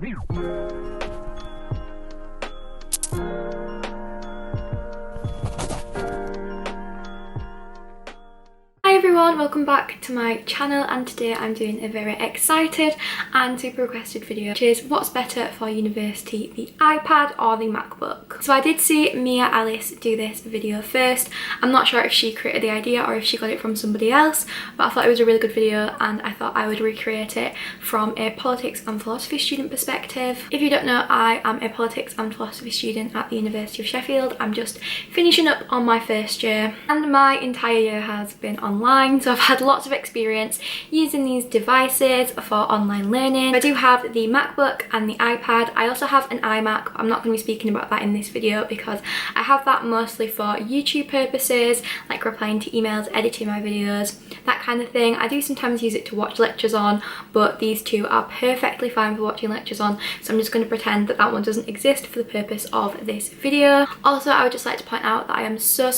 Hi everyone, welcome back to my channel, and today I'm doing a very excited and super requested video, which is what's better for university, the iPad or the MacBook. So I did see Mia Alice do this video first. I'm not sure if she created the idea or if she got it from somebody else, but I thought it was a really good video and I thought I would recreate it from a politics and philosophy student perspective. If you don't know, I am a politics and philosophy student at the University of Sheffield. I'm just finishing up on my first year and my entire year has been online, so I've had lots of experience using these devices for online learning. I do have the MacBook and the iPad. I also have an iMac, but I'm not going to be speaking about that in this video because I have that mostly for YouTube purposes, like replying to emails, editing my videos, that kind of thing. I do sometimes use it to watch lectures on, but these two are perfectly fine for watching lectures on, so I'm just going to pretend that that one doesn't exist for the purpose of this video. Also, I would just like to point out that I am so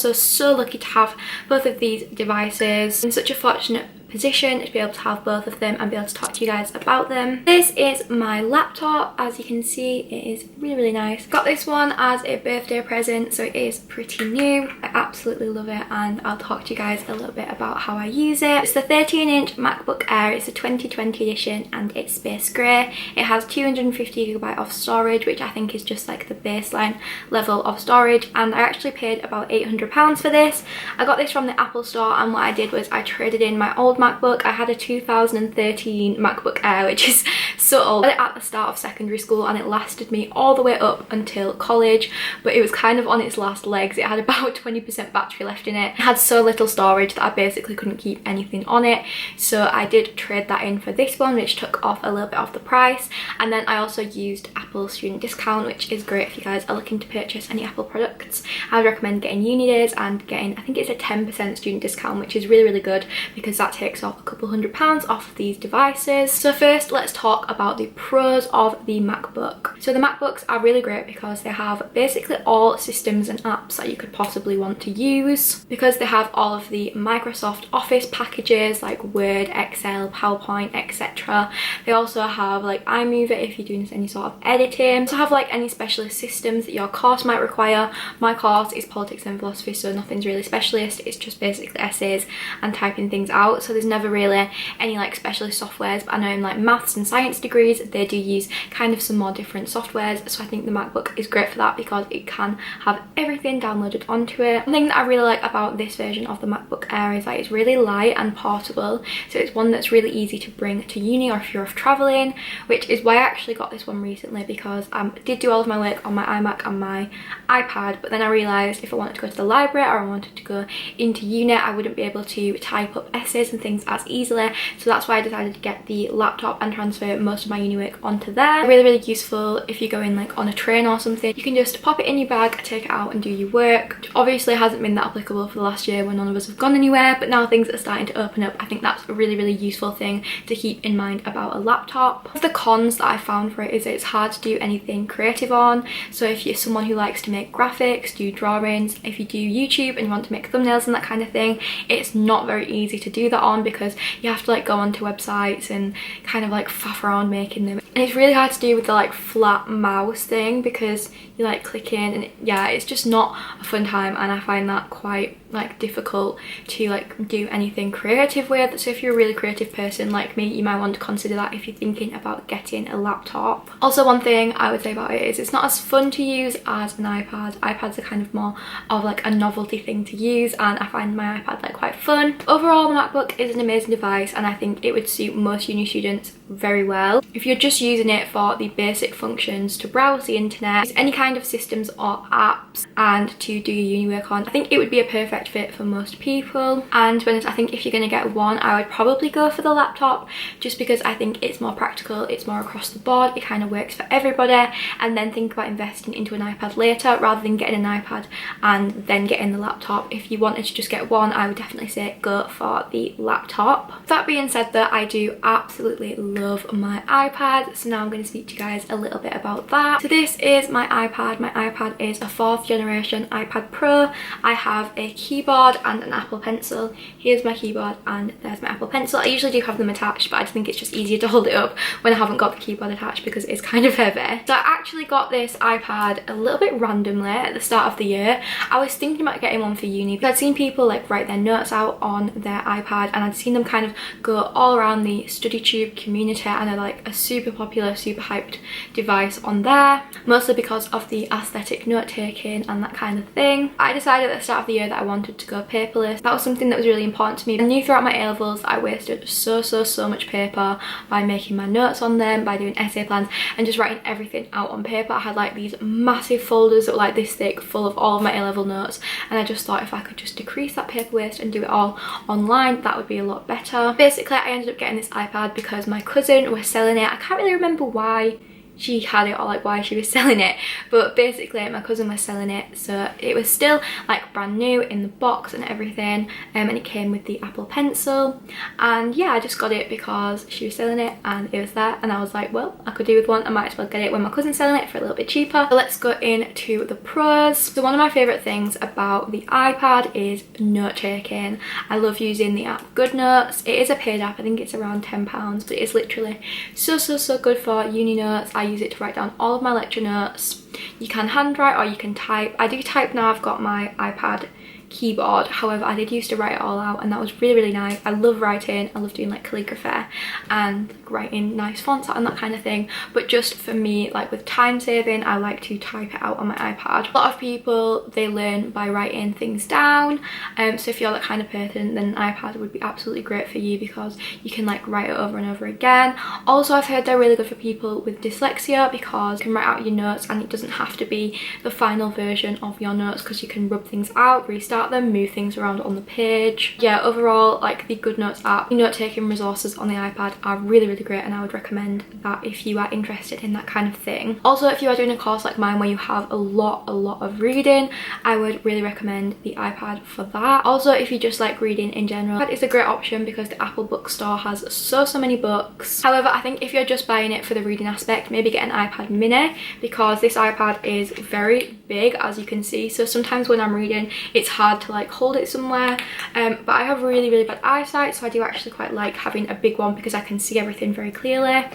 lucky to have both of these devices. In such a fortunate position to be able to have both of them and be able to talk to you guys about them. This is my laptop. As you can see, it is really nice. Got this one as a birthday present, so it is pretty new. I absolutely love it and I'll talk to you guys a little bit about how I use it. It's the 13-inch MacBook Air. It's a 2020 edition and it's space grey. It has 250GB of storage, which I think is just like the baseline level of storage, and I actually paid about £800 for this. I got this from the Apple store, and what I did was I traded in my old MacBook. I had a 2013 MacBook Air, which is so old. I got it at the start of secondary school and it lasted me all the way up until college, but it was kind of on its last legs. It had about 20% battery left in it. It had so little storage that I basically couldn't keep anything on it, so I did trade that in for this one, which took off a little bit off the price. And then I also used Apple student discount, which is great if you guys are looking to purchase any Apple products. I would recommend getting uni days and getting, I think it's a 10% student discount, which is really good because that takes off a couple £100 off of these devices. So first, let's talk about the pros of the MacBook. So the MacBooks are really great because they have basically all systems and apps that you could possibly want to use, because they have all of the Microsoft Office packages like Word, Excel, PowerPoint, etc. They also have like iMovie if you're doing any sort of editing. They also have like any specialist systems that your course might require. My course is politics and philosophy, so nothing's really specialist. It's just basically essays and typing things out, so there's never really any like specialist softwares. But I know in like maths and science degrees they do use kind of some more different softwares, so I think the MacBook is great for that because it can have everything downloaded onto it. One thing that I really like about this version of the MacBook Air is that it's really light and portable, so it's one that's really easy to bring to uni or if you're off traveling, which is why I actually got this one recently, because I did do all of my work on my iMac and my iPad, but then I realised if I wanted to go to the library or I wanted to go into uni, I wouldn't be able to type up essays and things as easily, so that's why I decided to get the laptop and transfer most of my uni work onto there. Really useful if you go in like on a train or something. You can just pop it in your bag, take it out and do your work, which obviously hasn't been that applicable for the last year when none of us have gone anywhere, but now things are starting to open up. I think that's a really useful thing to keep in mind about a laptop. One of the cons that I found for it is that it's hard to do anything creative on. So if you're someone who likes to make graphics, do drawings, if you do YouTube and you want to make thumbnails and that kind of thing, it's not very easy to do that on because you have to like go onto websites and kind of like faff around making them, and it's really hard to do with the like flat mouse thing because you like click in, and yeah, it's just not a fun time, and I find that quite like difficult to like do anything creative with. So if you're a really creative person like me, you might want to consider that if you're thinking about getting a laptop. Also, one thing I would say about it is it's not as fun to use as an iPad. iPads are kind of more of like a novelty thing to use, and I find my iPad like quite fun. Overall, the MacBook is an amazing device and I think it would suit most uni students very well. If you're just using it for the basic functions to browse the internet, any kind of systems or apps, and to do your uni work on, I think it would be a perfect fit for most people. And to be honest, I think if you're going to get one, I would probably go for the laptop, just because I think it's more practical, it's more across the board, it kind of works for everybody, and then think about investing into an iPad later rather than getting an iPad and then getting the laptop. If you wanted to just get one, I would definitely say go for the laptop. That being said though, I do absolutely love my iPad, so now I'm going to speak to you guys a little bit about that. So this is my iPad. My iPad is a 4th generation iPad Pro. I have a key keyboard and an Apple Pencil. Here's my keyboard and there's my Apple Pencil. I usually do have them attached, but I think it's just easier to hold it up when I haven't got the keyboard attached because it's kind of heavy. So I actually got this iPad a little bit randomly at the start of the year. I was thinking about getting one for uni because I'd seen people like write their notes out on their iPad, and I'd seen them kind of go all around the StudyTube community, and they're like a super popular, super hyped device on there, mostly because of the aesthetic note taking and that kind of thing. I decided at the start of the year that I wanted to go paperless. That was something that was really important to me. I knew throughout my A-levels I wasted so much paper by making my notes on them, by doing essay plans and just writing everything out on paper. I had like these massive folders that were like this thick full of all of my A-level notes, and I just thought if I could just decrease that paper waste and do it all online, that would be a lot better. Basically, I ended up getting this iPad because my cousin was selling it. I can't really remember why she had it or like why she was selling it, but basically my cousin was selling it, so it was still like brand new in the box and everything, and it came with the Apple Pencil. And yeah, I just got it because she was selling it and it was there, and I was like, well, I could do with one, I might as well get it when my cousin's selling it for a little bit cheaper. So let's go into the pros. So one of my favorite things about the iPad is note taking. I love using the app GoodNotes. It is a paid app, I think it's around £10, but it's literally so good for uni notes. I use it to write down all of my lecture notes. You can handwrite or you can type. I do type now, I've got my iPad keyboard. However, I did used to write it all out, and that was really nice. I love writing, I love doing like calligraphy and writing nice fonts and that kind of thing, but just for me, like with time saving, I like to type it out on my iPad. A lot of people, they learn by writing things down, so if you're that kind of person, then an iPad would be absolutely great for you because you can like write it over and over again. Also, I've heard they're really good for people with dyslexia because you can write out your notes and it doesn't have to be the final version of your notes, because you can rub things out, restart them, move things around on the page. Yeah, overall, like the GoodNotes app, the note-taking resources on the iPad are really great, and I would recommend that if you are interested in that kind of thing. Also, if you are doing a course like mine where you have a lot of reading, I would really recommend the iPad for that. Also, if you just like reading in general, that is a great option because the Apple bookstore has so many books. However, I think if you're just buying it for the reading aspect, maybe get an iPad mini, because this iPad is very big, as you can see, so sometimes when I'm reading it's hard to like hold it somewhere, but I have really bad eyesight, so I do actually quite like having a big one because I can see everything very clearly,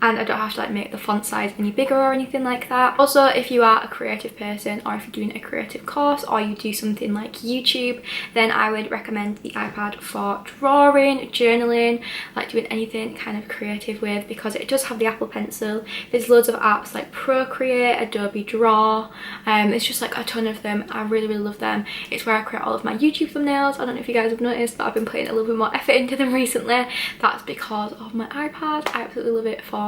and I don't have to like make the font size any bigger or anything like that. Also, if you are a creative person, or if you're doing a creative course, or you do something like YouTube, then I would recommend the iPad for drawing, journaling, like doing anything kind of creative with, because it does have the Apple Pencil. There's loads of apps like Procreate, Adobe Draw, it's just like a ton of them. I really love them. It's where I create all of my YouTube thumbnails. I don't know if you guys have noticed, but I've been putting a little bit more effort into them recently. That's because of my iPad. I absolutely love it for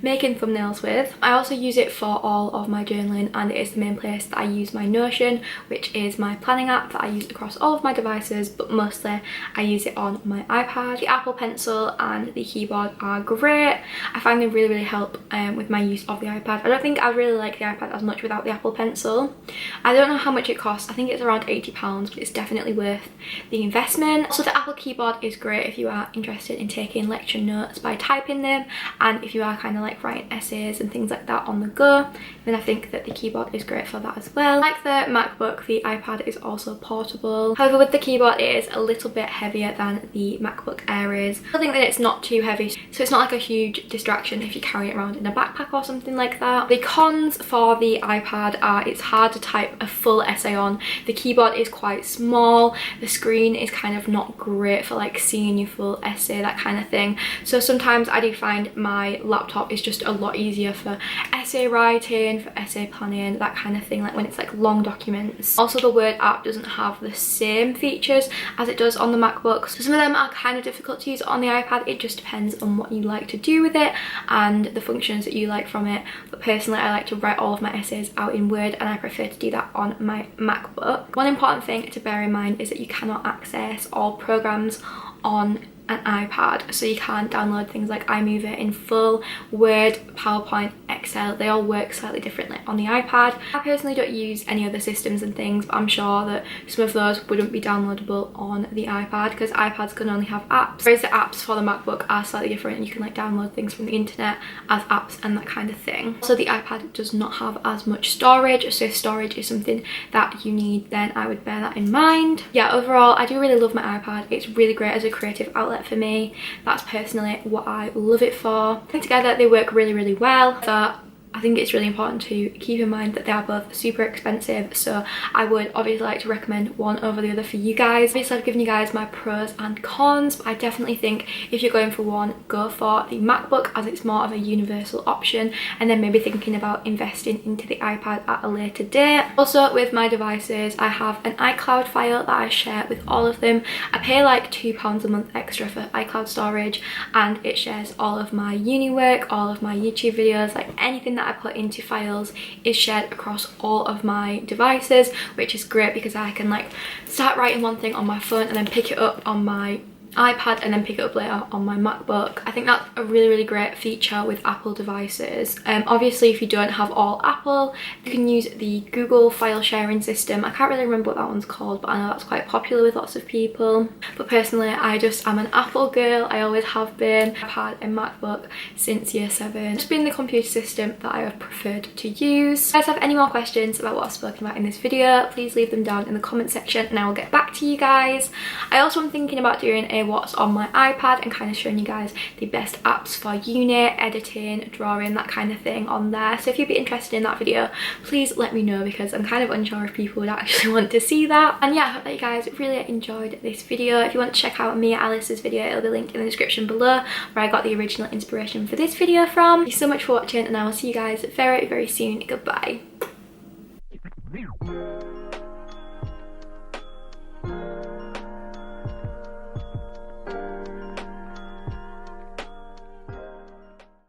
making thumbnails with. I also use it for all of my journaling, and it is the main place that I use my Notion, which is my planning app that I use across all of my devices, but mostly I use it on my iPad. The Apple Pencil and the keyboard are great. I find they really help with my use of the iPad. I don't think I really like the iPad as much without the Apple Pencil. I don't know how much it costs. I think it's around £80, but it's definitely worth the investment. So the Apple keyboard is great if you are interested in taking lecture notes by typing them, and if you are kind of like writing essays and things like that on the go, then I think that the keyboard is great for that as well. Like the MacBook, the iPad is also portable. However, with the keyboard, it is a little bit heavier than the MacBook Air is. I think that it's not too heavy, so it's not like a huge distraction if you carry it around in a backpack or something like that. The cons for the iPad are it's hard to type a full essay on. The keyboard is quite small. The screen is kind of not great for like seeing your full essay, that kind of thing. So sometimes I do find my laptop is just a lot easier for essay writing, for essay planning, that kind of thing, like when it's like long documents. Also, the Word app doesn't have the same features as it does on the MacBook, so some of them are kind of difficult to use on the iPad. It just depends on what you like to do with it and the functions that you like from it, but personally I like to write all of my essays out in Word, and I prefer to do that on my MacBook. One important thing to bear in mind is that you cannot access all programs on an iPad, so you can't download things like iMovie in full, Word, PowerPoint, Excel, they all work slightly differently on the iPad. I personally don't use any other systems and things, but I'm sure that some of those wouldn't be downloadable on the iPad because iPads can only have apps, whereas the apps for the MacBook are slightly different. You can like download things from the internet as apps and that kind of thing. So the iPad does not have as much storage, so if storage is something that you need, then I would bear that in mind. Yeah, overall I do really love my iPad. It's really great as a creative outlet for me. That's personally what I love it for. Together they work really well, so I think it's really important to keep in mind that they are both super expensive, so I would obviously like to recommend one over the other for you guys. Obviously I've given you guys my pros and cons, but I definitely think if you're going for one, go for the MacBook as it's more of a universal option, and then maybe thinking about investing into the iPad at a later date. Also with my devices, I have an iCloud file that I share with all of them. I pay like £2 a month extra for iCloud storage, and it shares all of my uni work, all of my YouTube videos, like anything that I put into files is shared across all of my devices, which is great because I can like start writing one thing on my phone and then pick it up on my iPad and then pick it up later on my MacBook. I think that's a really great feature with Apple devices. Obviously if you don't have all Apple, you can use the Google file sharing system. I can't really remember what that one's called, but I know that's quite popular with lots of people. But personally I just am an Apple girl. I always have been. I've had a MacBook since year 7. It's been the computer system that I have preferred to use. If you guys have any more questions about what I've spoken about in this video, please leave them down in the comment section and I will get back to you guys. I also am thinking about doing a what's on my iPad and kind of showing you guys the best apps for uni, editing, drawing, that kind of thing on there. So if you'd be interested in that video, please let me know because I'm kind of unsure if people would actually want to see that. And yeah, I hope that you guys really enjoyed this video. If you want to check out Mia Alice's video, it'll be linked in the description below where I got the original inspiration for this video from. Thank you so much for watching and I will see you guys very soon. Goodbye.